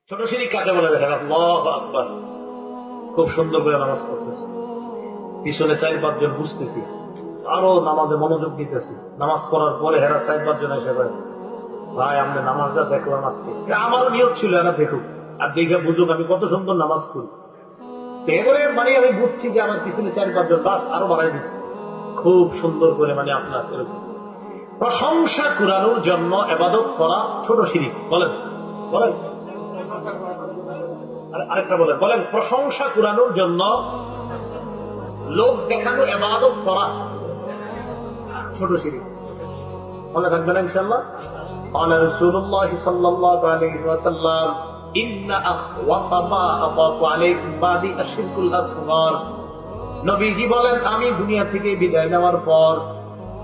ছোট শিরিক কাকে বলে দেখেন। আল্লাহু আকবার। খুব সুন্দর করে নামাজ পড়তেছি, পিছনে 4-5 জন বুঝতেছি, আরো নামাজে মনোযোগ দিতেছি। নামাজ পড়ার পরে হেরা 4-5 জন এসে ভাই আমরা নামাজটা দেখলাম আজকে। আমারও নিয়ত ছিল এরা দেখুক আর দেখে বুঝুক আমি কত সুন্দর নামাজ পড়ি। এবারে মানে আমি বুঝছি যে আমার পিছনে 4-5 জন বাস আরো বাড়াই দিচ্ছে খুব সুন্দর করে। মানে আপনার প্রশংসা কুড়ানোর জন্য ইবাদত করা ছোট শিরিক। বলেন বলেন আরেকটা বলেন বলেন প্রশংসা কুড়ানোর জন্য লোক দেখানো ইবাদত করা ছোট শিরিক। মনে থাকবেন ইনশাআল্লাহ। قال رسول الله صلى الله عليه وسلم إن أخوف ما أخاف عليكم بعد الشرك الأصغر। নবীজি বলেন আমি দুনিয়া থেকে বিদায় নেওয়ার পর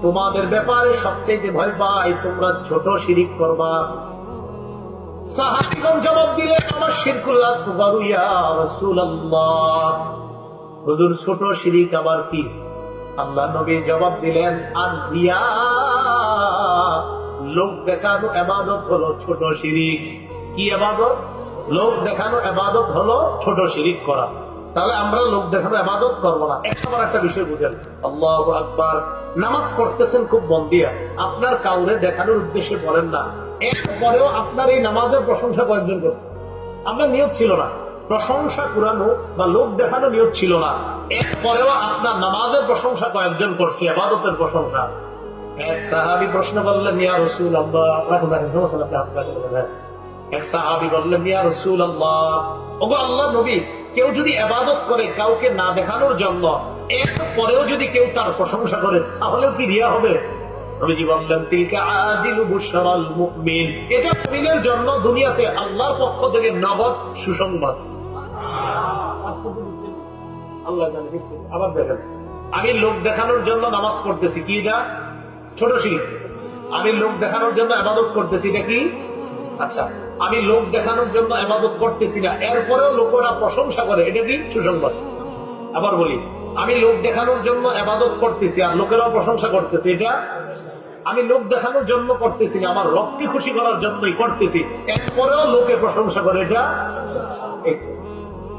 তোমাদের ব্যাপারে সবচেয়ে ভয় পাই তোমরা ছোট শিরিক করবা। সাহাবীগণ জবাব দিলেন আমার শিরকুল আসগর ইয়া রাসূলুল্লাহ, হুজুর ছোট শিরিক আবার কি? আল্লাহ নবী জবাব দিলেন আর রিয়া, লোক দেখানো ইবাদত হলো ছোট শিরিক। কি ইবাদত? লোক দেখানো ইবাদত হলো ছোট শিরিক করা। তাহলে আমরা লোক দেখানো ইবাদত করবো না। একটা বিষয় বুঝেন, আল্লাহু আকবার। নামাজ পড়তেছেন খুব মন দিয়া, আপনার কাউরে দেখানোর উদ্দেশ্যে বলেন না। এরপরেও আপনার এই নামাজের প্রশংসা কয়েকজন করছে, আপনার নিয়ত ছিল না প্রশংসা কুরানো বা লোক দেখানো নিয়ত ছিল না, এরপরেও আপনার নামাজের প্রশংসা কয়েকজন করছে, ইবাদতের প্রশংসা। এক সাহাবী প্রশ্ন করলেন ইয়া রাসূলুল্লাহ, এক সাহাবী বললেন ইয়া রাসূলুল্লাহ, ওগো আল্লাহর নবী, কেউ যদি ইবাদত করে কাউকে না দেখানোর জন্য, এরপরেও যদি কেউ তার প্রশংসা করে তাহলেও কি রিয়া হবে? নবীজি বললেন তিলকা আজিলু বুশরাল মুমিন, এটা মুমিনের জন্য দুনিয়াতে আল্লাহর পক্ষ থেকে নগদ সুসংবাদ। আল্লাহ জানে। আবার দেখেন, আমি লোক দেখানোর জন্য নামাজ পড়তেছি, কি এটা? ছোট শিরিক। আমি লোক দেখানোর জন্য ইবাদত করতেছি, এটা কি? আচ্ছা, আমি লোক দেখানোর জন্য ইবাদত করতেছি না, এরপরেও লোকেরা প্রশংসা করে, এটা কি? সুসংবাদ। আবার বলি, আমি লোক দেখানোর জন্য ইবাদত করতেছি আর লোকেরাও প্রশংসা করতেছে, এটা? আমি লোক দেখানোর জন্য করতেছি না, আমার রবকে খুশি করার জন্যই করতেছি, এরপরেও লোকে প্রশংসা করে, এটা?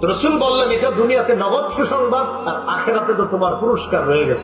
রাসূল বললেন এটা দুনিয়াতে নগদ সুসংবাদ আর আখিরাতে তো তোমার পুরস্কার রয়ে গেছে।